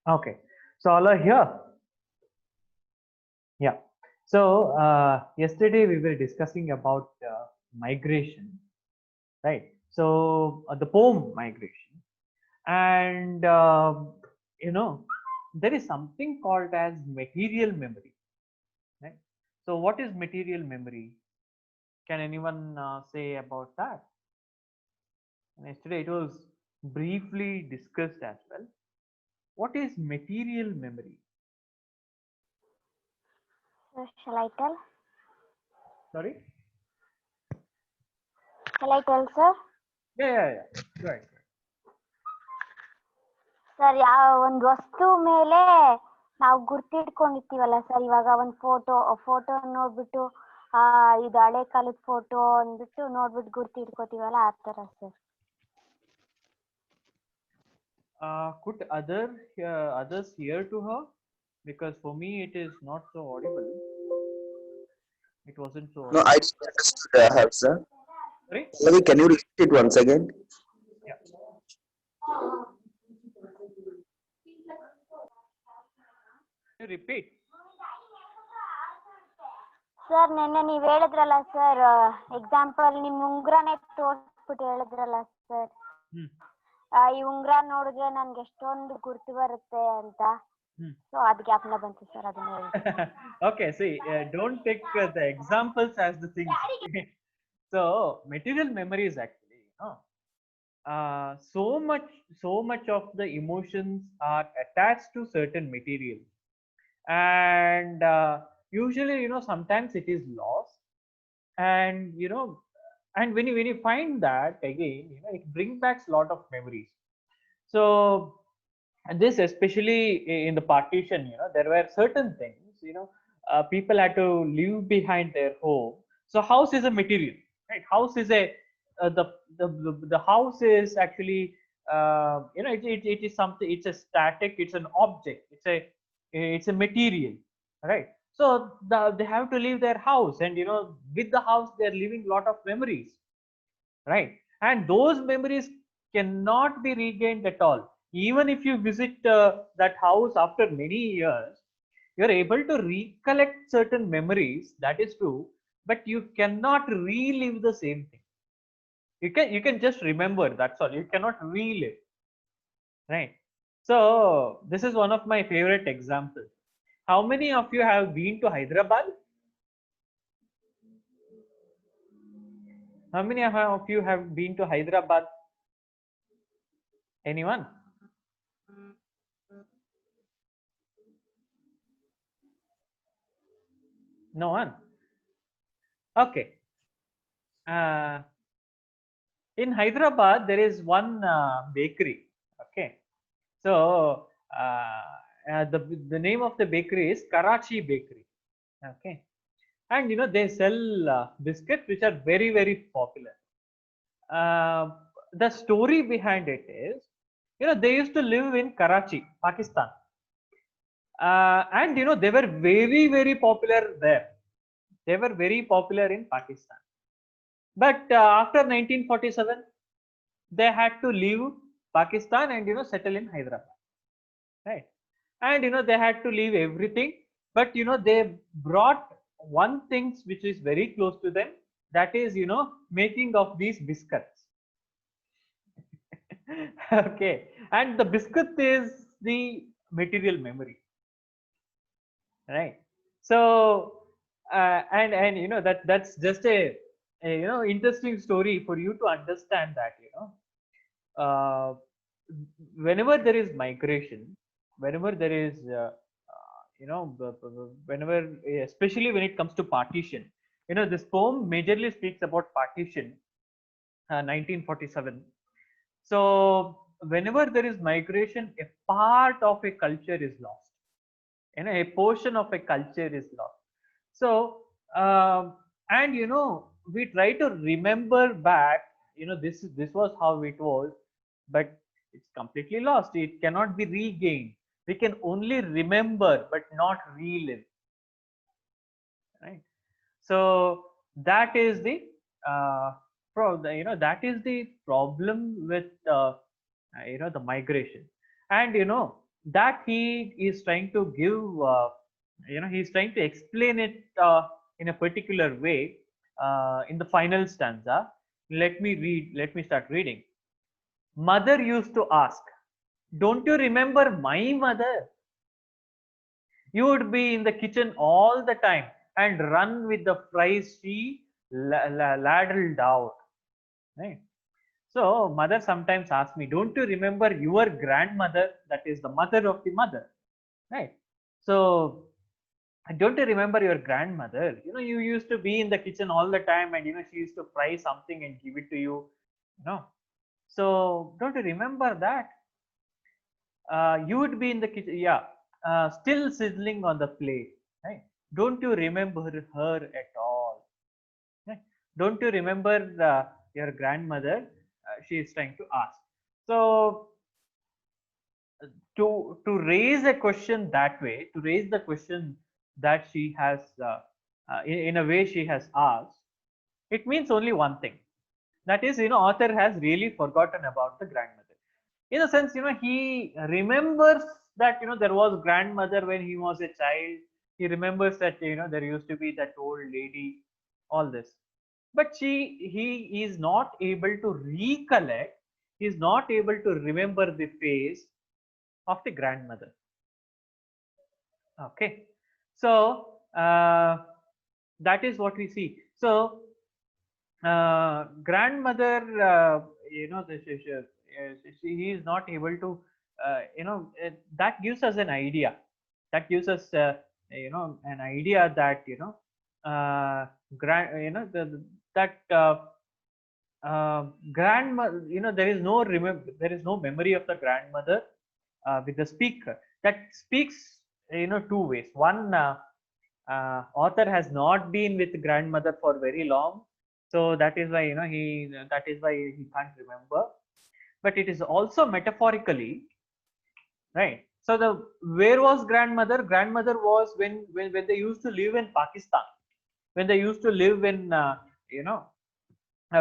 Okay, so all are here. Yeah. So yesterday we were discussing about migration, right? So the poem migration, and you know there is something called as material memory, right? So what is material memory? Can anyone say about that? And yesterday it was briefly discussed as well. What is material memory? So shall I tell? Sorry? Shall I tell, sir? Yeah. Right. Sir ಒಂದು ವಸ್ತು ಮೇಲೆ ನಾವು ಗುರ್ತಿಟ್ಕೊಂಡಿರ್ತೀವಲ್ಲ sir, ಇವಾಗ ಒಂದು photo ನೋಡ್ಬಿಟ್ಟು ಇದು ಹಳೆ ಕಾಲದ ಫೋಟೋ ಅಂದ್ಬಿಟ್ಟು ನೋಡ್ಬಿಟ್ಟು ಗುರ್ತಿಟ್ಕೋತೀವಲ್ಲ, ಆ ಥರ sir. Could others hear to her? Because for me it is not so audible. It wasn't so No, I audible. didn't understood her, sir. Sorry? Pallavi, can you repeat it once again? Yeah. Can you repeat? Sir ನಿನ್ನೆ ನೀವು ಹೇಳಿದ್ರಲ್ಲ sir, example ನಿಮ್ಮ ಉಂಗ್ರನೇ ತೋರಿಸ್ಬಿಟ್ಟು ಹೇಳಿದ್ರಲ್ಲ sir, ಈ ಉಂಗ್ರ ನೋಡಿದ್ರೆ ನನ್ಗೆ ಎಷ್ಟೊಂದು ಗುರ್ತು ಬರುತ್ತೆ ಅಂತ. ಸೊ ಅದು ಜ್ಞಾಪನ ಬಂತು ಸರ್, ಅದನ್ನ ಹೇಳಿ. Okay, see, don't take the examples as the things. So material memory is actually, so much of the emotions are attached to certain materials, and usually sometimes it is lost, and and when you find that again, it brings back a lot of memories. So and this especially in the partition, there were certain things, people had to leave behind their home. So house is a material, right? House is a the house is actually it is something, it's a static, it's an object, it's a material, right? So they have to leave their house, and with the house they're leaving a lot of memories, right? And those memories cannot be regained at all. Even if you visit that house after many years, you're able to recollect certain memories, that is true, but you cannot relive the same thing. You can just remember, that's all, you cannot relive, right? So this is one of my favorite examples. How many of you have been to Hyderabad? How many of you have been to Hyderabad? Anyone? No one? Okay. In Hyderabad, there is one bakery. Okay. So the name of the bakery is Karachi Bakery. Okay. And they sell biscuits which are very, very popular. The story behind it is, they used to live in Karachi, Pakistan. And they were very, very popular there. They were very popular in Pakistan. But after 1947, they had to leave Pakistan and settle in Hyderabad, right? And they had to leave everything, but they brought one thing which is very close to them, that is making of these biscuits. Okay, and the biscuit is the material memory, right? So and that's just a interesting story for you to understand that uh, whenever there is migration, whenever there is whenever, especially when it comes to partition, this poem majorly speaks about partition, 1947. So whenever there is migration, a part of a culture is lost, a portion of a culture is lost. So and we try to remember back, this was how it was, but it's completely lost, it cannot be regained. We can only remember but not relive, right? So that is the that is the problem with the migration. And that he is trying to give, he's trying to explain it in a particular way in the final stanza. Let me start reading. Mother used to ask, don't you remember my mother? You would be in the kitchen all the time and run with the fries she ladled out. Right? So mother sometimes asks me, don't you remember your grandmother? That is the mother of the mother. Right? So don't you remember your grandmother? You used to be in the kitchen all the time, and she used to fry something and give it to you. So don't you remember that? You would be in the kitchen, yeah, still sizzling on the plate, right? Don't you remember her at all? Right? Don't you remember your grandmother? She is trying to ask. So to raise a question that way, to raise the question that she has in a way she has asked, it means only one thing. That is, author has really forgotten about the grandmother. In a sense, he remembers that, there was grandmother when he was a child. He remembers that, there used to be that old lady, all this. But he is not able to recollect, he is not able to remember the face of the grandmother. Okay. So, that is what we see. So, grandmother, he is not able to, that gives us an idea. That gives us, an idea that, that grandmother, there is no memory of the grandmother with the speaker. That speaks, two ways. One, author has not been with grandmother for very long, so that is why that is why he can't remember. But it is also metaphorically, right? So the where was grandmother? Grandmother was when they used to live in Pakistan, when they used to live in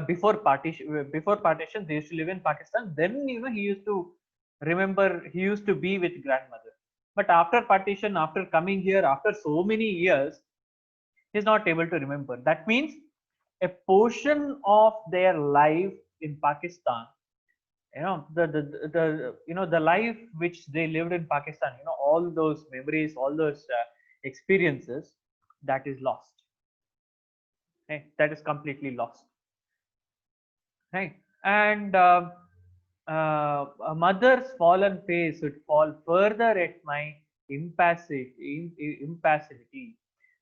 before partition they used to live in Pakistan. Then he used to remember, he used to be with grandmother. But after partition, after coming here, after so many years, he's not able to remember. That means a portion of their life in Pakistan, the life which they lived in Pakistan, all those memories, all those experiences, that is lost. Okay? That is completely lost. Right? And a mother's fallen face would fall further at my impassivity.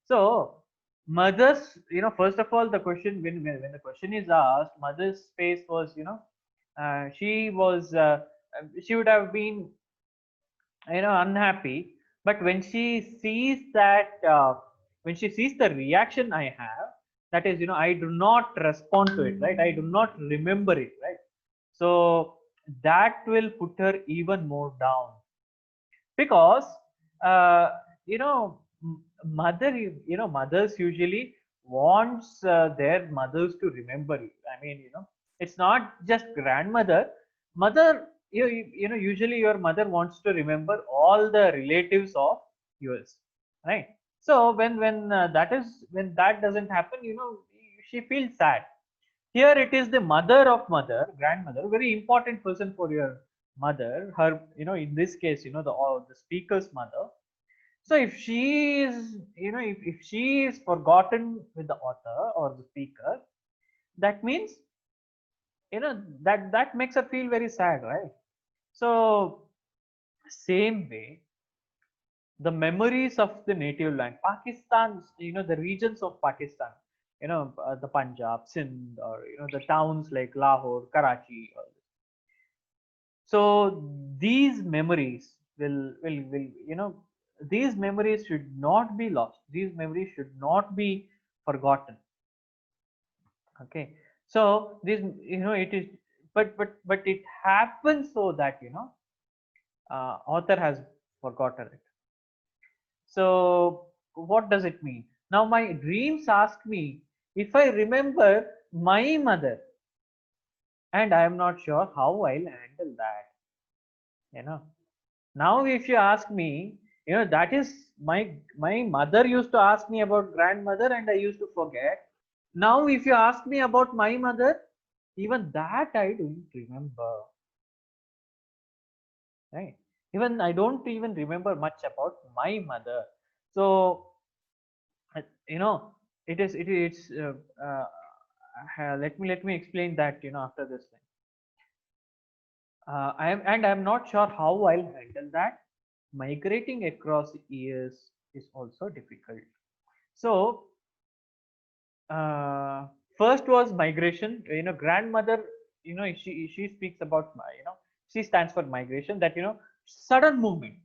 So mother's, first of all, the question, when the question is asked, mother's face was, she was, she would have been, unhappy. But when she sees that, when she sees the reaction I have, that is, I do not respond to it, right? I do not remember it, right? So that will put her even more down, because you know mothers usually wants their mothers to remember it. I mean, it's not just grandmother, mother, usually your mother wants to remember all the relatives of yours, right? So when that doesn't happen, she feels sad. Here it is the mother of mother, grandmother, very important person for your mother. Her, in this case, the speaker's mother. So if she is, if she is forgotten with the author or the speaker, that means, that makes her feel very sad, right? So same way, the memories of the native land, Pakistan, the regions of Pakistan, the Punjab, Sindh, or the towns like Lahore, Karachi. So these memories will these memories should not be lost. These memories should not be forgotten. Okay, so this, it is, but it happens so that, author has forgotten it. So what does it mean? Now my dreams ask me if I remember my mother, and I am not sure how I'll handle that. Now if you ask me, that is my mother used to ask me about grandmother and I used to forget. Now if you ask me about my mother, even that I don't remember, right? Even I don't even remember much about my mother. So you know it's let me explain that after this thing. I'm not sure how I'll handle that. Migrating across years is also difficult. So uh, first was migration. Grandmother, she speaks about she stands for migration, that sudden movement.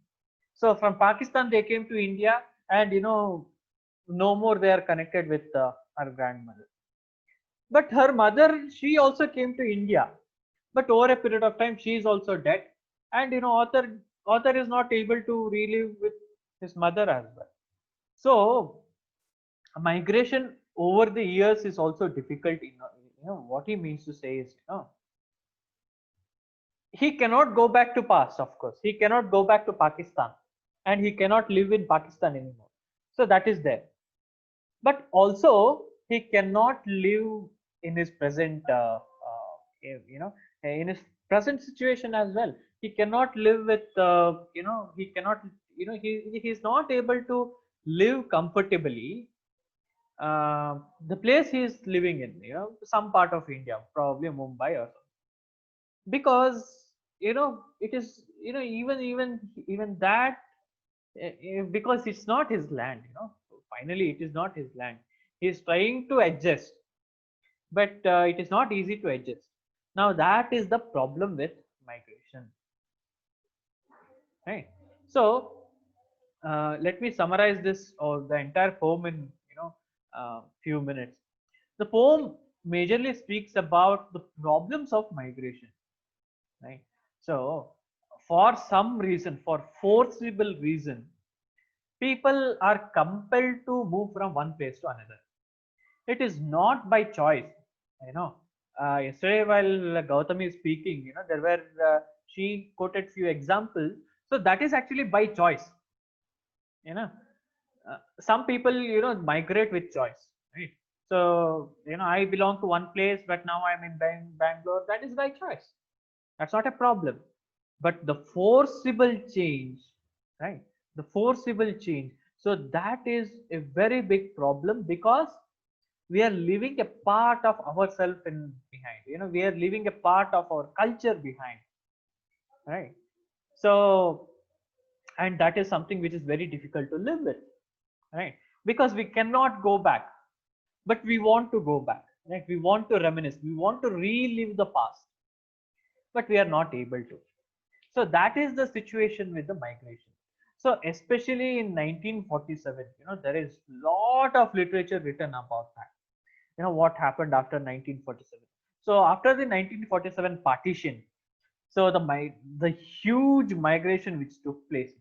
So from Pakistan they came to India, and no more they are connected with her grandmother. But her mother, she also came to India, but over a period of time she is also dead, and author is not able to relive with his mother as well. So migration over the years is also difficult. What he means to say is, he cannot go back to past. Of course he cannot go back to Pakistan, and he cannot live in Pakistan anymore. So that is there. But also he cannot live in his present in his present situation as well. He cannot live with he cannot he's not able to live comfortably the place he is living in, some part of India, probably Mumbai or something. Because it is even that because it's not his land. Finally it is not his land. He is trying to adjust, but it is not easy to adjust. Now that is the problem with migration, right? So let me summarize this or the entire poem in few minutes. The poem majorly speaks about the problems of migration, right? So for some reason, for forcible reason, people are compelled to move from one place to another. It is not by choice. you know Yesterday while Gautami is speaking, there were she quoted few examples. So that is actually by choice. you know some people migrate with choice, right? So I belong to one place, but now I'm in Bangalore. That is by choice. That's not a problem. But the forcible change, right? The forcible change, so that is a very big problem, because we are leaving a part of ourselves in behind. We are leaving a part of our culture behind, right? So, and that is something which is very difficult to live with, right? Because we cannot go back, but we want to go back, right? We want to reminisce, we want to relive the past, but we are not able to. So that is the situation with the migration. So especially in 1947, there is lot of literature written about that. What happened after 1947. So after the 1947 partition, so the huge migration which took place,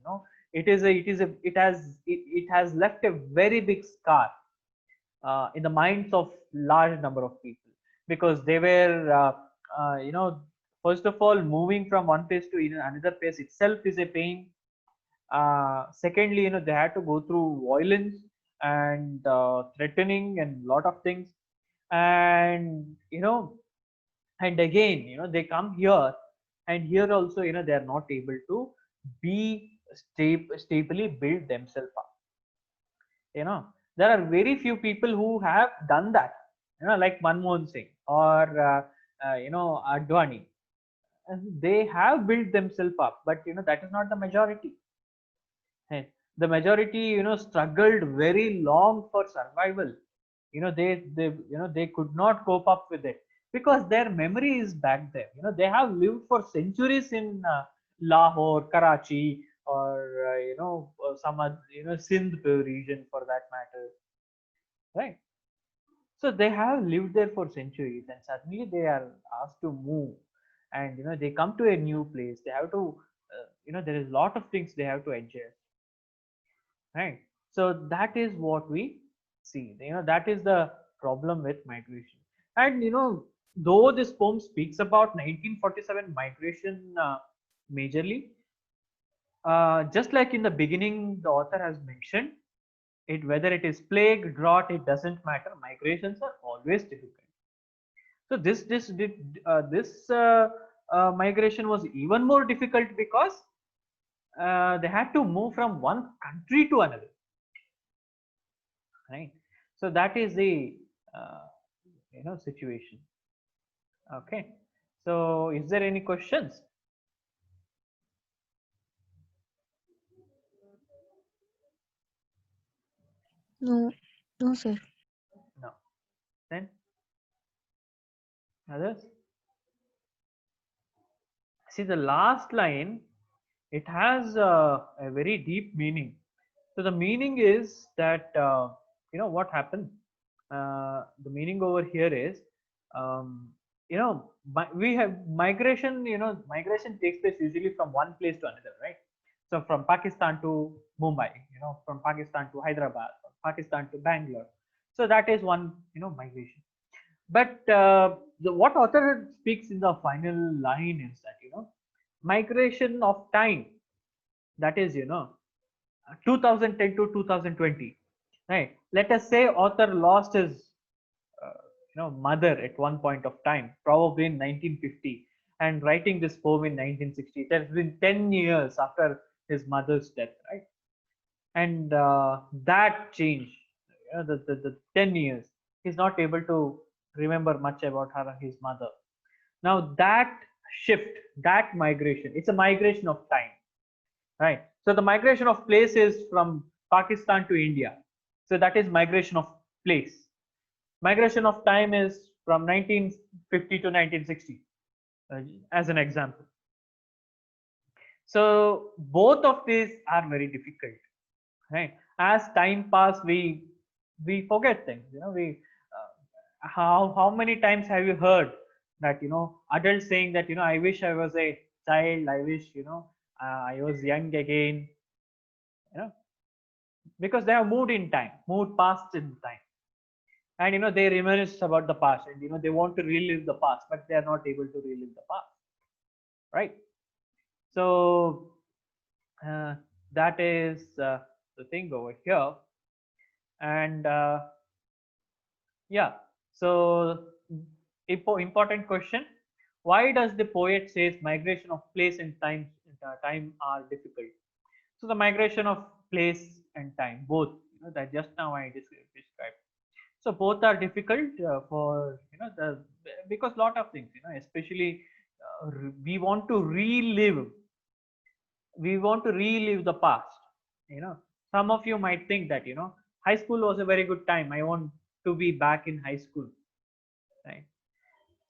it has left a very big scar in the minds of large number of people, because they were first of all, moving from one place to another place itself is a pain. Secondly, they had to go through violence and threatening and lot of things. And and again, they come here, and here also, they are not able to be stably build themselves up. There are very few people who have done that, like Manmohan Singh or Advani. They have built themselves up, but that is not the majority. Hey, the majority, struggled very long for survival. They could not cope up with it, because their memory is back there. They have lived for centuries in Lahore, Karachi, or some other, Sindh region for that matter, right? So they have lived there for centuries, and suddenly they are asked to move, and they come to a new place. They have to, there is a lot of things they have to adjust, right? So that is what we see. That is the problem with migration. And though this poem speaks about 1947 migration majorly, just like in the beginning, the author has mentioned it, whether it is plague, drought, it doesn't matter. Migrations are always difficult. So this migration was even more difficult because they had to move from one country to another, right? So that is the uh, situation. Okay. So is there any questions? No, no, sir. No. Then others? See, the last line, it has a very deep meaning. So the meaning is that what happened. The meaning over here is, we have migration. Migration takes place usually from one place to another, right? So from Pakistan to Mumbai, from Pakistan to Hyderabad, from Pakistan to Bangalore. So that is one, migration. But what author speaks in the final line is that migration of time, that is 2010 to 2020, right? Let us say author lost his mother at one point of time, probably in 1950, and writing this poem in 1960. It has been 10 years after his mother's death, right? And that change, the 10 years, he's not able to remember much about his mother. Now that shift, that migration, it's a migration of time, right? So the migration of place is from Pakistan to India. So that is migration of place. Migration of time is from 1950 to 1960, as an example. So both of these are very difficult, right? As time pass, we forget things. We how many times have you heard that adults saying that I wish I was a child, I wish I was young again, because they have moved in time, moved past in time, and they reminisce about the past, and they want to relive the past, but they are not able to relive the past, right? So that is the thing over here. And yeah, so important question: why does the poet says migration of place and time are difficult? So the migration of place and time, both, that just now I described. So both are difficult for because lot of things, especially we want to relive, the past. Some of you might think that high school was a very good time, I want to be back in high school, right?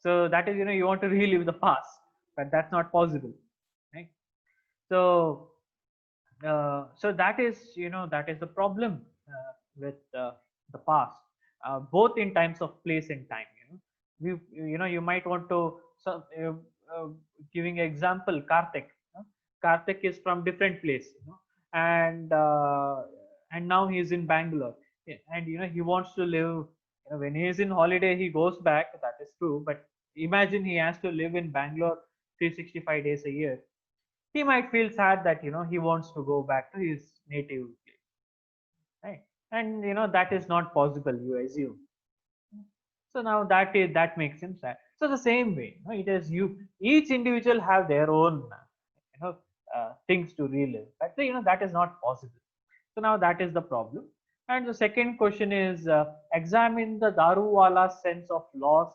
So that is, you want to relive the past, but that's not possible, right? So so that is, that is the problem with the past, both in terms of place and time. You might want to, so uh, giving example, Karthik. Karthik is from different place, and now he is in Bangalore. Yeah, and he wants to live. When he is in holiday, he goes back. That is true. But imagine he has to live in Bangalore 365 days a year. He might feel sad that he wants to go back to his native place, right? And that is not possible, you assume. So now that makes him sad. So the same way, it is each individual have their own things to relive, but that is not possible. So now that is the problem. And the second question is, examine the Daruwala's sense of loss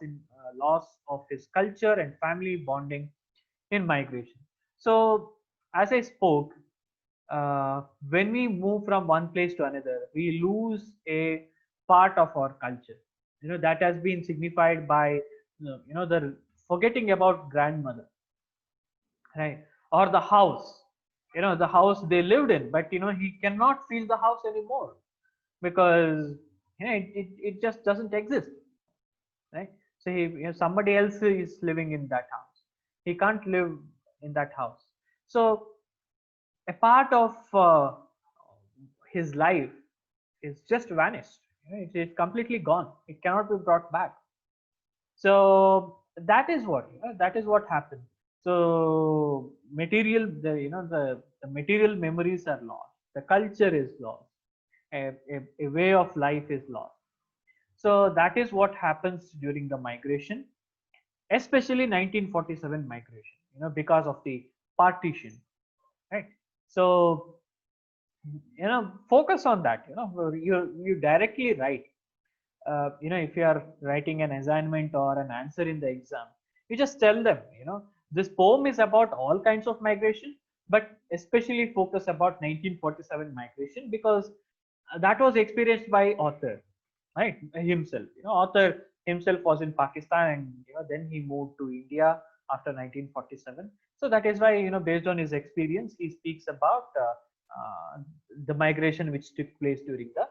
of his culture and family bonding in migration. So as I spoke, when we move from one place to another, we lose a part of our culture. That has been signified by the forgetting about grandmother, right? Or the house, the house they lived in, but he cannot feel the house anymore because it just doesn't exist, right? So somebody else is living in that house, he can't live in that house. So a part of his life is just vanished. It is completely gone, it cannot be brought back. So that is what happened. So material, the the material memories are lost, the culture is lost, a way of life is lost. So that is what happens during the migration, especially 1947 migration, because of the partition, right? So, focus on that. You directly write. If you are writing an assignment or an answer in the exam, you just tell them, this poem is about all kinds of migration, but especially focus about 1947 migration, because that was experienced by author, right, himself. Author himself was in Pakistan, and then he moved to India after 1947. So that is why, based on his experience, he speaks about the migration which took place during the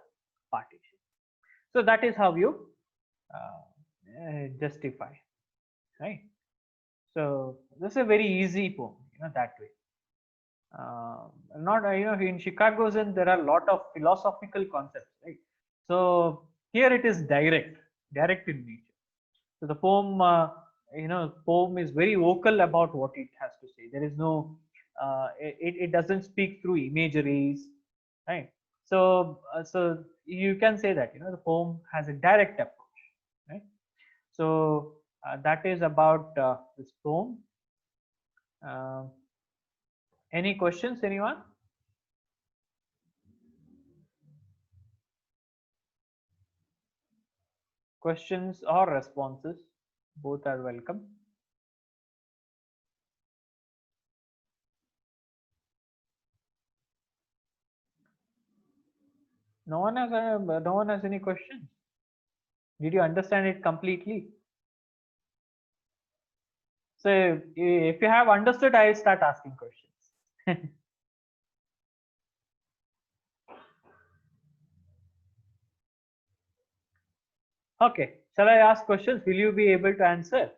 partition. So that is how you justify, right? So this is a very easy poem, that way. Not in Chicago Zen there are a lot of philosophical concepts, right? So here it is direct in nature. So the poem, poem is very vocal about what it has to say. There is no, it doesn't speak through imageries, right? So so you can say that the poem has a direct approach, right? So that is about this poem. Any questions, anyone? Questions or responses, both are welcome. No one has any questions. Did you understand it completely? So if you have understood, I will start asking questions. Okay, shall I ask questions? Will you be able to answer?